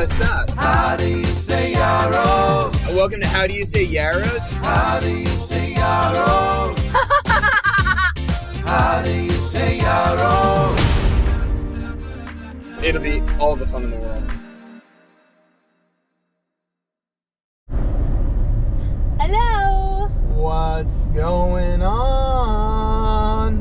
estás? How do you say yarrow? Welcome to How Do You Say Yarrows? How do you say yarrow? How do you say yarrow? It'll be all the fun in the world. Hello. What's going on?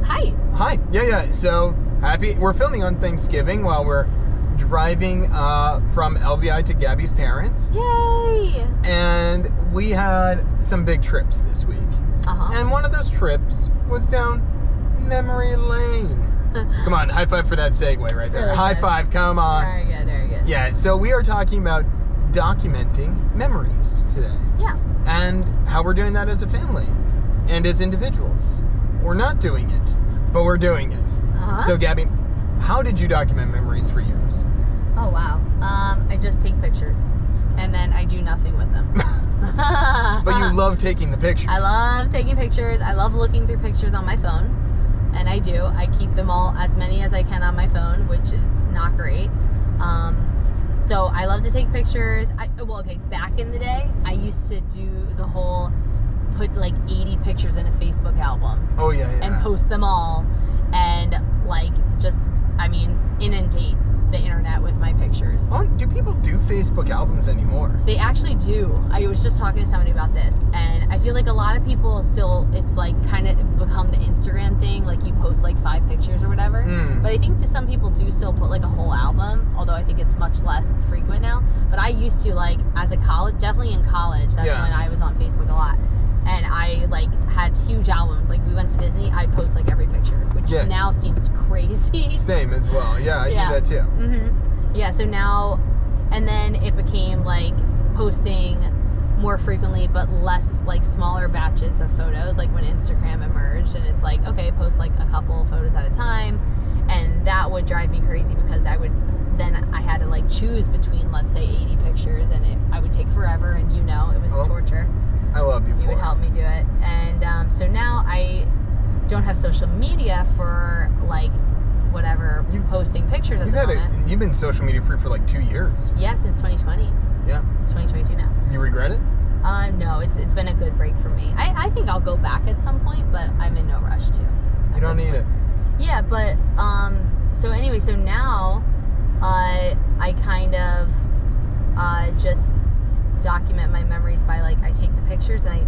Hi. Hi. Yeah. So happy. We're filming on Thanksgiving while we're driving from LBI to Gabby's parents. Yay. And we had some big trips this week. Uh-huh. And one of those trips was down memory lane. Come on, high five for that segue right there. Really High good. five, come on. Very good, very good. Yeah, so we are talking about documenting memories today. Yeah. And how we're doing that as a family and as individuals. We're not doing it, but we're doing it. Uh-huh. So Gabby, how did you document memories for years? Oh, wow. I just take pictures and then I do nothing with them. But you love taking the pictures. I love taking pictures. I love looking through pictures on my phone. And I do. I keep them all, as many as I can on my phone, which is not great. So I love to take pictures. Back in the day, I used to do the whole put like 80 pictures in a Facebook album. Oh, yeah. And post them all and inundate the internet with my pictures. Oh, do people do Facebook albums anymore? They actually do. I was just talking to somebody about this, and I feel like a lot of people still, it's like kind of become the Instagram thing, like you post like 5 pictures or whatever. But I think some people do still put like a whole album, although I think it's much less frequent now. But I used to, like, as a college, definitely in college, that's when I was on Facebook a lot. And I like had huge albums. Like we went to Disney, I'd post like every picture, which now seems crazy. Same as well. Yeah, I do that too. Mm-hmm. Yeah, so now, and then it became like posting more frequently, but less like smaller batches of photos, like when Instagram emerged. And it's like, okay, post like a couple photos at a time. And that would drive me crazy because I had to like choose between, let's say, 80 pictures, and I would take forever, and it was torture. I love you for it. You would help me do it. And so now I don't have social media for like whatever posting pictures at the moment. You've been social media free for like 2 years. Yeah, since 2020. Yeah. It's 2022 now. You regret it? No, it's been a good break for me. I think I'll go back at some point, but I'm in no rush to. You don't need it. Yeah, but so now I kind of just document my memories by like I take the pictures and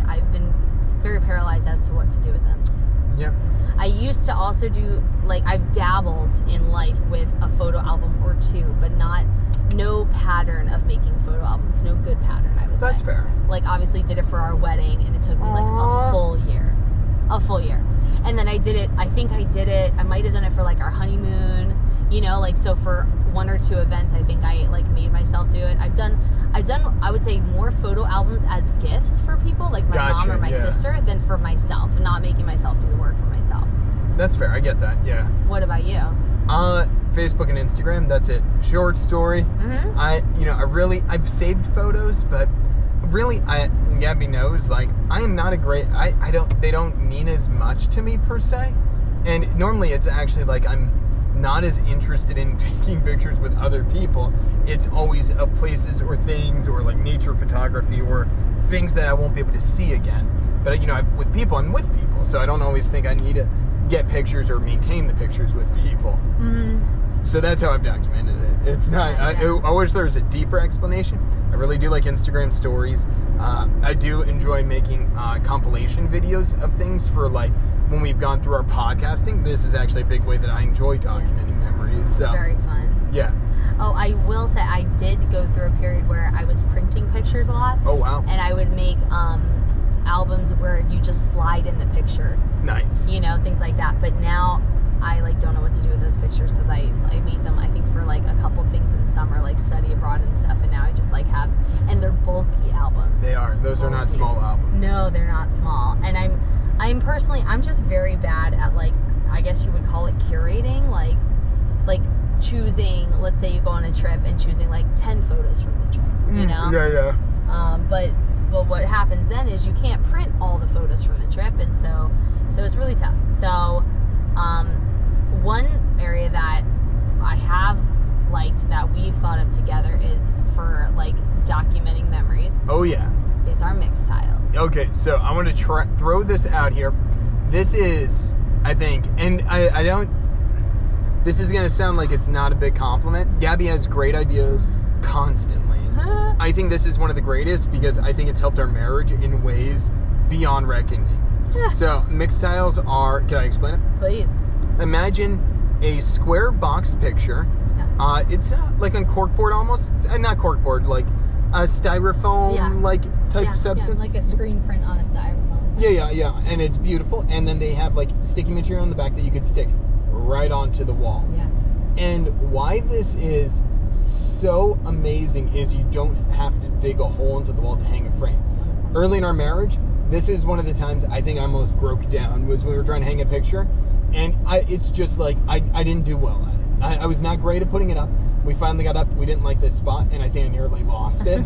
I've been very paralyzed as to what to do with them. Yeah. I used to also do I've dabbled in life with a photo album or two, but no pattern of making photo albums. No good pattern, I would say. That's fair. Like obviously did it for our wedding and it took me like a full year. And then I might have done it for like our honeymoon, so for 1 or 2 events, I think I like made myself do it. I've done, I would say, more photo albums as gifts for people, like my mom or my sister, than for myself, not making myself do the work for myself. That's fair. I get that. Yeah. What about you? Facebook and Instagram. That's it. Short story. Mm-hmm. I've saved photos, but really, Gabby knows, like, I am not a great, they don't mean as much to me per se. And normally it's actually like I'm not as interested in taking pictures with other people. It's always of places or things or like nature photography or things that I won't be able to see again. But I'm with people, so I don't always think I need to get pictures or maintain the pictures with people. Mm-hmm. So that's how I've documented it. It's not, I wish there was a deeper explanation. I really do like Instagram stories. I do enjoy making compilation videos of things for like when we've gone through our podcasting. This is actually a big way that I enjoy documenting memories. So. Very fun. Yeah. Oh, I will say I did go through a period where I was printing pictures a lot. Oh, wow. And I would make albums where you just slide in the picture. Nice. Things like that. But now I don't know what to do with those pictures because I made them, I think, for like a couple things in summer, like study abroad and stuff, and now I just and they're bulky albums. They are. Those are not small albums. No, they're not small. And I'm just very bad at I guess you would call it curating, like choosing, let's say you go on a trip and choosing 10 photos from the trip, Yeah. But what happens then is you can't print all the photos from the trip, and so it's really tough. So one area that I have liked that we documenting memories Oh yeah. is our mix tiles. Okay, so I want to throw this out here. This is, I think, and I don't. This is gonna sound like it's not a big compliment. Gabby has great ideas constantly. I think this is one of the greatest because I think it's helped our marriage in ways beyond reckoning. So mix tiles are. Can I explain it? Please. Imagine a square box picture. Yeah. It's like on corkboard almost. Not corkboard, like a styrofoam like type substance. Yeah, like a screen print on a styrofoam. Yeah. And it's beautiful. And then they have like sticky material on the back that you could stick right onto the wall. Yeah. And why this is so amazing is you don't have to dig a hole into the wall to hang a frame. Early in our marriage, this is one of the times I think I almost broke down was when we were trying to hang a picture. And it's just like, I didn't do well at it. I was not great at putting it up. We finally got up. We didn't like this spot, and I think I nearly lost it.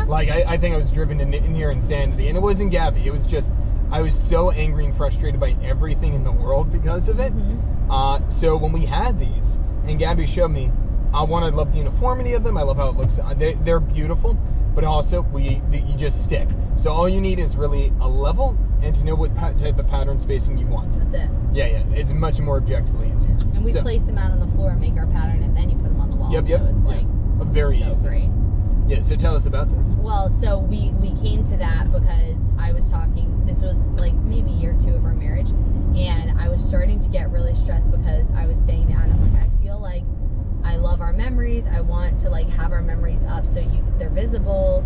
Like, I think I was driven to near insanity. And it wasn't Gabby. It was just, I was so angry and frustrated by everything in the world because of it. Mm-hmm. So when we had these, and Gabby showed me, I love the uniformity of them. I love how it looks. They're beautiful, but also you just stick. So all you need is really a level and to know what type of pattern spacing you want. That's it. Yeah. It's much more objectively easier. And we place them out on the floor and make our pattern, and then you put them on the wall. Yep. So it's like very so easy. great. Yeah. So tell us about this. Well, so we came to that because I was talking. This was like maybe year 2 of our marriage, and I was starting to get really stressed because I was saying to Adam, like, I feel like I love our memories. I want to like have our memories up so they're visible.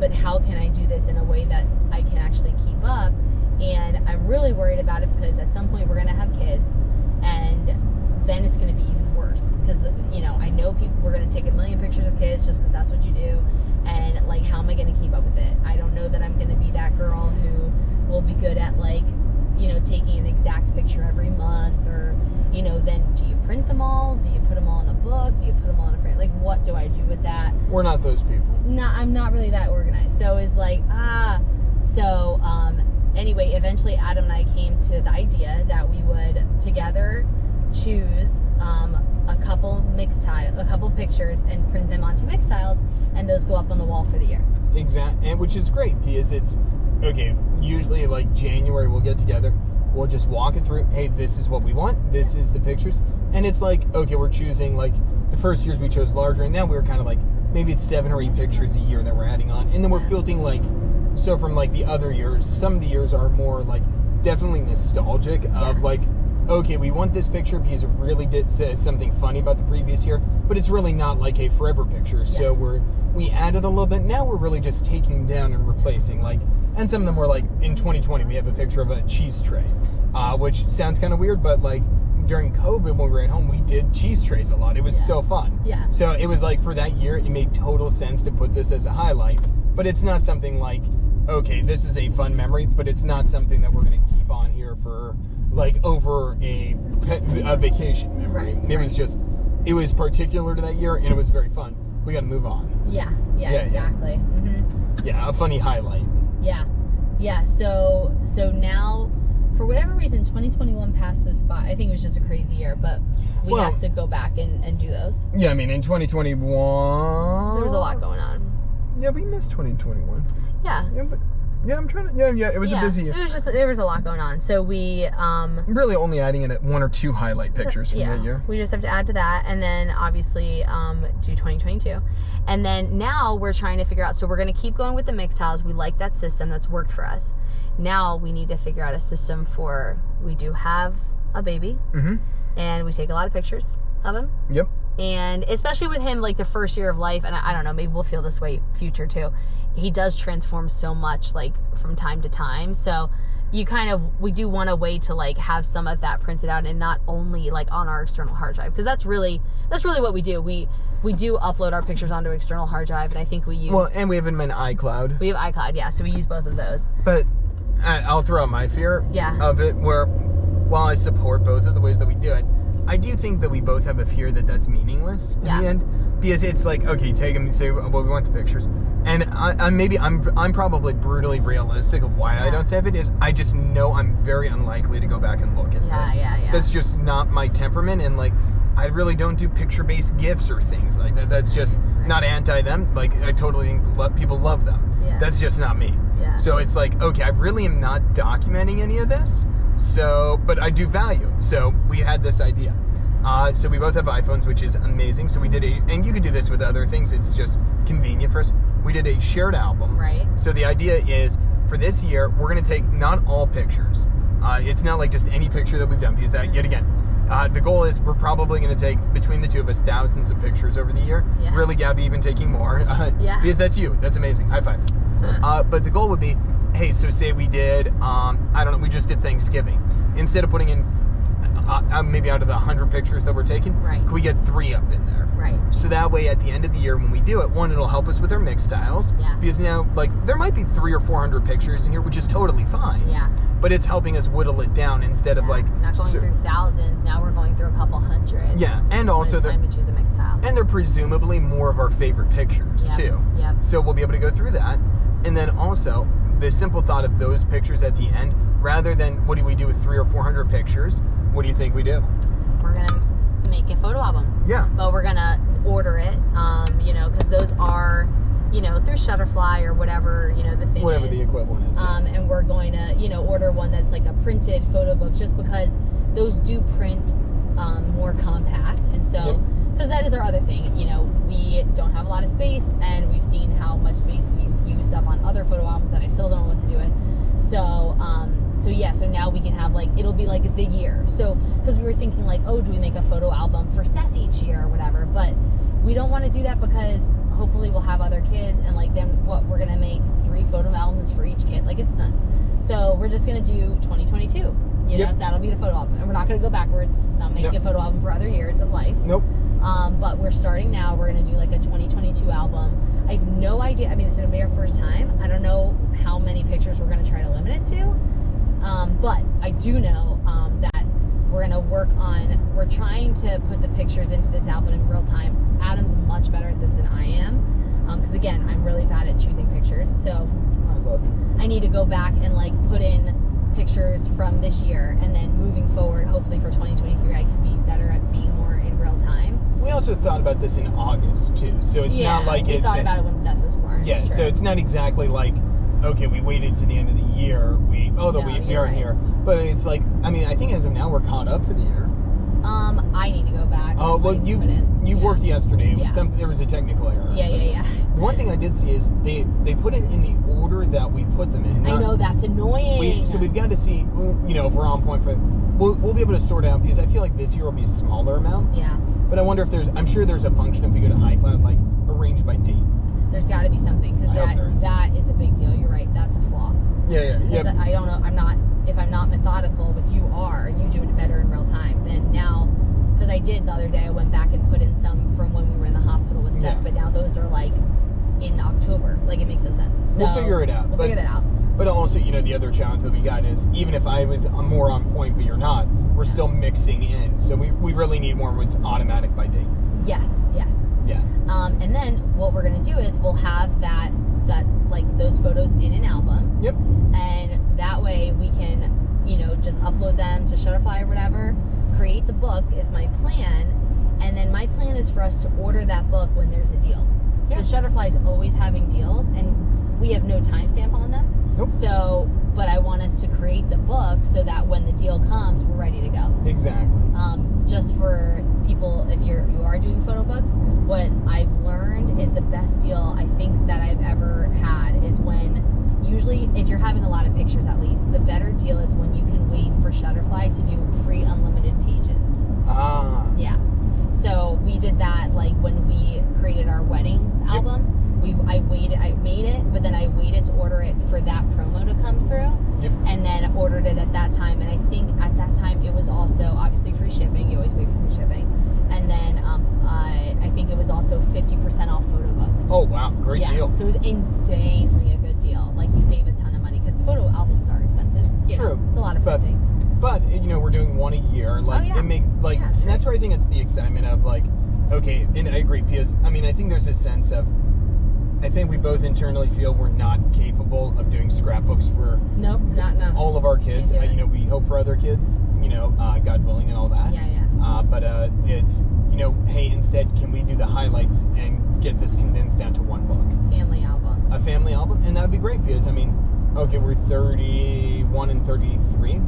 But how can I do this in a way that I can actually keep up? And I'm really worried about it because at some point we're going to have kids, and then it's going to be even worse because I know we're going to take a million pictures of kids just because that's what you do, and like how am I going to keep up with it? I don't know that I'm going to be that girl who will be good at like taking an exact picture every month, or then do you print them all? Do you put them all in a book? Do you put them all in a frame? Like, what do I do with that? We're not those people. No, I'm not really that organized. So it's like, anyway, eventually Adam and I came to the idea that we would together choose a couple pictures and print them onto mix tiles, and those go up on the wall for the year. Exactly, and which is great because it's okay. Usually, like January, we'll get together. We'll just walk it through. Hey, this is what we want. This is the pictures, and it's like, okay, we're choosing like the first years we chose larger, and now we're kind of like maybe it's 7 or 8 pictures a year that we're adding on, and then we're filtering like so from like the other years. Some of the years are more like definitely nostalgic of like, okay, we want this picture because it really did say something funny about the previous year, but it's really not like a forever picture. So we added a little bit. Now we're really just taking down and replacing like, and some of them were like in 2020 we have a picture of a cheese tray, which sounds kind of weird, but like during COVID when we were at home we did cheese trays a lot. It was so fun. Yeah. So it was like for that year it made total sense to put this as a highlight, but it's not something like, okay, this is a fun memory, but it's not something that we're going to keep on here for like over a vacation memory. Right. It was particular to that year, and it was very fun. We got to move on. Yeah, exactly. Yeah. Mm-hmm. Yeah, a funny highlight. Yeah. So now, for whatever reason, 2021 passed us by. I think it was just a crazy year, but we had to go back and do those. Yeah, I mean, in 2021... there was a lot going on. Yeah, we missed 2021. Yeah. Yeah, I'm trying to... Yeah, it was a busy year. There was a lot going on. So we... really only adding in 1 or 2 highlight pictures from that year. We just have to add to that, and then obviously do 2022. And then now we're trying to figure out... So we're going to keep going with the mix tiles. We like that system. That's worked for us. Now we need to figure out a system for... We do have a baby. Mm-hmm. And we take a lot of pictures of him. Yep. And especially with him, like the first year of life, and I don't know, maybe we'll feel this way future too. He does transform so much, like from time to time. So we do want a way to like have some of that printed out and not only like on our external hard drive, because that's really what we do. We do upload our pictures onto external hard drive, and I think we use. Well, and we have them in iCloud. We have iCloud, yeah. So we use both of those. But I'll throw out my fear of it, where while I support both of the ways that we do it, I do think that we both have a fear that that's meaningless in the end, because it's like, okay, take them, say, well, we want the pictures, and I'm probably brutally realistic of why I don't save it. Is I just know I'm very unlikely to go back and look at this. Yeah. That's just not my temperament, and like I really don't do picture-based gifts or things like that. That's just not anti them. Like, I totally think people love them. Yeah. That's just not me. Yeah. So it's like, okay, I really am not documenting any of this. So, but I do value. So we had this idea. So we both have iPhones, which is amazing. So we did and you could do this with other things. It's just convenient for us. We did a shared album. Right. So the idea is for this year, we're going to take not all pictures. It's not like just any picture that we've done, because that, yet again, the goal is we're probably going to take, between the two of us, thousands of pictures over the year. Yeah. Really, Gabby even taking more. Yeah. Because that's you. That's amazing. High five. But the goal would be, hey, so say we did, I don't know, we just did Thanksgiving. Instead of putting in maybe out of the 100 pictures that we're taking, Right. could we get 3 up in there? Right. So that way, at the end of the year, when we do it, one, it'll help us with our mix styles. Yeah. Because now, like, there might be 300 or 400 pictures in here, which is totally fine. Yeah. But it's helping us whittle it down instead of, like... not going through thousands. Now we're going through a couple hundred. Yeah, and also... It's time to choose a mixed style. And they're presumably more of our favorite pictures, Yep. too. Yep. So we'll be able to go through that. And then also, the simple thought of those pictures at the end, rather than what do we do with 300 or 400 pictures, what do you think we do? We're gonna make a photo album. Yeah. But we're gonna order it, because those are, through Shutterfly or whatever, the thing Whatever is. the equivalent is. Yeah. And we're going to, order one that's like a printed photo book, just because those do print more compact. And so, because that is our other thing, we don't have a lot of space, and we've seen how much space we've used up on other photo albums that I still don't know what to do with. So now we can have, like, it'll be like the year. So, because we were thinking, like, oh, do we make a photo album for Seth each year or whatever? But we don't want to do that, because hopefully we'll have other kids, and, like, then we're going to make 3 photo albums for each kid. Like, it's nuts. So we're just going to do 2022. That'll be the photo album. And we're not going to go backwards, not making a photo album for other years of life. Nope. But we're starting now. We're going to do, like, a 2022 album. I have no idea. I mean, it's going to be our first time. I don't know how many pictures we're going to try to limit it to. But I do know that we're going to work on, we're trying to put the pictures into this album in real time. Adam's much better at this than I am. Because, again, I'm really bad at choosing pictures. So I love you. I need to go back and, like, put in pictures from this year. And then moving forward, hopefully for 2023, I can be better at being more in real time. We also thought about this in August, too. So it's not like we thought about it when Seth was born. Yeah, Sure. so it's not exactly like, okay, we waited to the end of the year. We you're aren't right. here. But it's like, I mean, I think as of now we're caught up for the year. I need to go back. Oh, and, well, like, you put in. you worked yesterday. It was Yeah. there was a technical error. or Yeah. something. One thing I did see is they put it in the order that we put them in. I know, that's annoying. So we've got to see, if we're on point for. We'll be able to sort out, because I feel like this year will be a smaller amount. Yeah. But I wonder if I'm sure there's a function if we go to iCloud, like arrange by date. There's got to be something, because I hope there is. that is a big deal. You're right. That's a flaw. Yeah. 'Cause I don't know. If I'm not methodical, but you do it better in real time. Then now, because I did the other day, I went back and put in some from when we were in the hospital with Seth, Yeah. but now those are, like, in October. Like, it makes no sense. So We'll figure it out. We'll figure that out. But also, the other challenge that we got is, even if I was more on point but you're not, we're still mixing in. So we really need more when it's automatic by date. Yes. Yeah. And then what we're gonna do is we'll have that like those photos in an album. Yep. And that way we can, just upload them to Shutterfly or whatever. Create the book is my plan, and then my plan is for us to order that book when there's a deal. Yeah. The Shutterfly is always having deals, and we have no timestamp on them. Nope. So, but I want us to create the book so that when the deal comes, we're ready to go. Exactly. Just for people, if you are doing photo books, what I've learned is the best deal I think that I've ever had is when, usually if you're having a lot of pictures at least, the better deal is when you can wait for Shutterfly to do free unlimited pages. Ah. Yeah. So we did that, like, when we created our wedding album. I made it, but then I waited to order it for that promo to come through. Yep. And then ordered it at that time. And I think at that time it was also obviously free shipping. You always wait for free shipping. And then I think it was also 50% off photo books. Oh wow, great deal. So it was insanely a good deal. Like, you save a ton of money, because photo albums are expensive. True. It's a lot of But- printing. But we're doing one a year. Like yeah. it make like, Yeah, and that's where I think it's the excitement of, like, okay. And I agree, because I think there's a sense of, I think we both internally feel we're not capable of doing scrapbooks for Nope, not all of our kids. Can't do it. We hope for other kids, God willing, and all that. Yeah. It's, hey, instead, can we do the highlights and get this condensed down to one book? Family album. A family album, and that would be great because, okay, we're 31 and 33.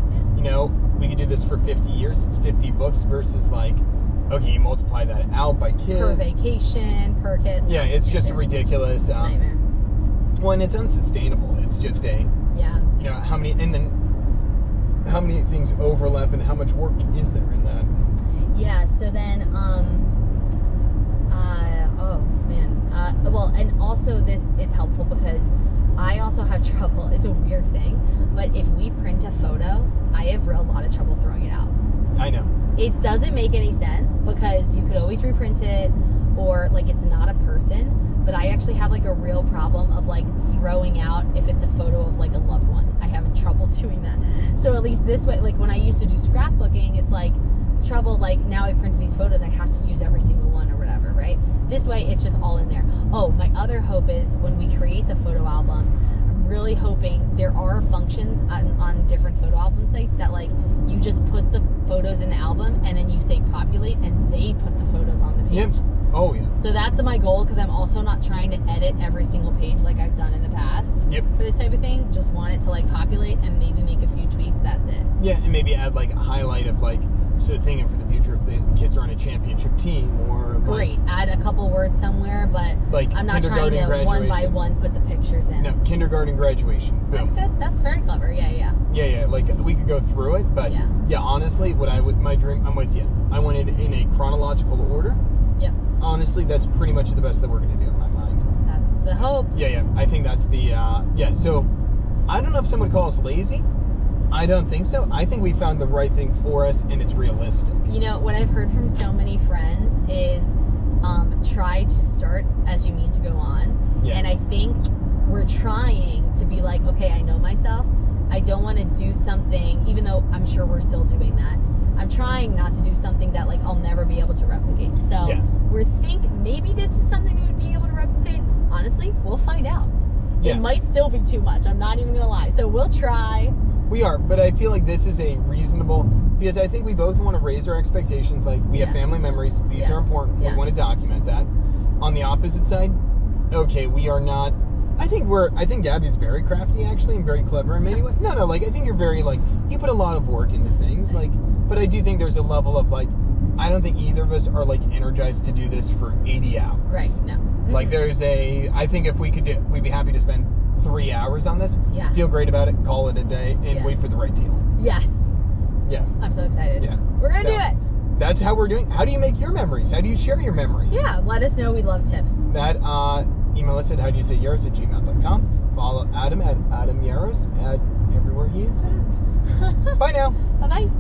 We could do this for 50 years. It's 50 books versus okay, you multiply that out by kid. Per vacation, per kid. Yeah, it's just ridiculous. Nightmare. Well, and it's unsustainable. It's just yeah. How many things overlap and how much work is there in that? Yeah, so then, well, and also this is helpful because I also have trouble, it's a weird thing, but if we print a photo, I have a lot of trouble throwing it out. I know. It doesn't make any sense because you could always reprint it or it's not a person, but I actually have a real problem of throwing out if it's a photo of a loved one. I have trouble doing that. So at least this way, when I used to do scrapbooking, it's trouble, now I printed these photos, I have to use every single one or whatever, right? This way, it's just all in there. Oh, my other hope is when we create the photo album, I'm really hoping there are functions on different photo album sites that you just put the photos in the album and then you say populate and they put the photos on the page. Yep. Oh, yeah. So that's my goal because I'm also not trying to edit every single page like I've done in the past. Yep. For this type of thing, just want it to populate and maybe make a few tweaks, that's it. Yeah, and maybe add a highlight of thinking for the future if the kids are on a championship team or Great. Add a couple words somewhere, but I'm not trying to one by one put the pictures in. No, kindergarten graduation. Boom. That's good. That's very clever. Yeah. Yeah, we could go through it, but yeah, honestly, my dream, I'm with you. I want it in a chronological order. Yep. Honestly, that's pretty much the best that we're going to do in my mind. That's the hope. Yeah, I think that's the, so I don't know if someone would call us lazy. I don't think so. I think we found the right thing for us and it's realistic. What I've heard from so many friends is try to start as you mean to go on. Yeah. And I think we're trying to be okay, I know myself. I don't want to do something, even though I'm sure we're still doing that. I'm trying not to do something that I'll never be able to replicate. So we're thinking maybe this is something we would be able to replicate. Honestly, we'll find out. Yeah. It might still be too much. I'm not even going to lie. So we'll try. We are, but I feel this is a reasonable, because I think we both want to raise our expectations. We have family memories. These are important. We want to document that. On the opposite side, okay, we are not, I think Gabby's very crafty actually and very clever. And maybe, no, I think you're very, you put a lot of work into things. But I do think there's a level of, I don't think either of us are, energized to do this for 80 hours. Right, no. Mm-hmm. I think if we could do, we'd be happy to spend 3 hours on this. Yeah. Feel great about it, call it a day, and wait for the right deal. Yes. Yeah. I'm so excited. Yeah. We're going to do it. That's how we're doing. How do you make your memories? How do you share your memories? Yeah, let us know. We love tips. That, email us at howdoyousayyaros@gmail.com. Follow Adam at Adam Yaros at everywhere he is at. Bye now. Bye-bye.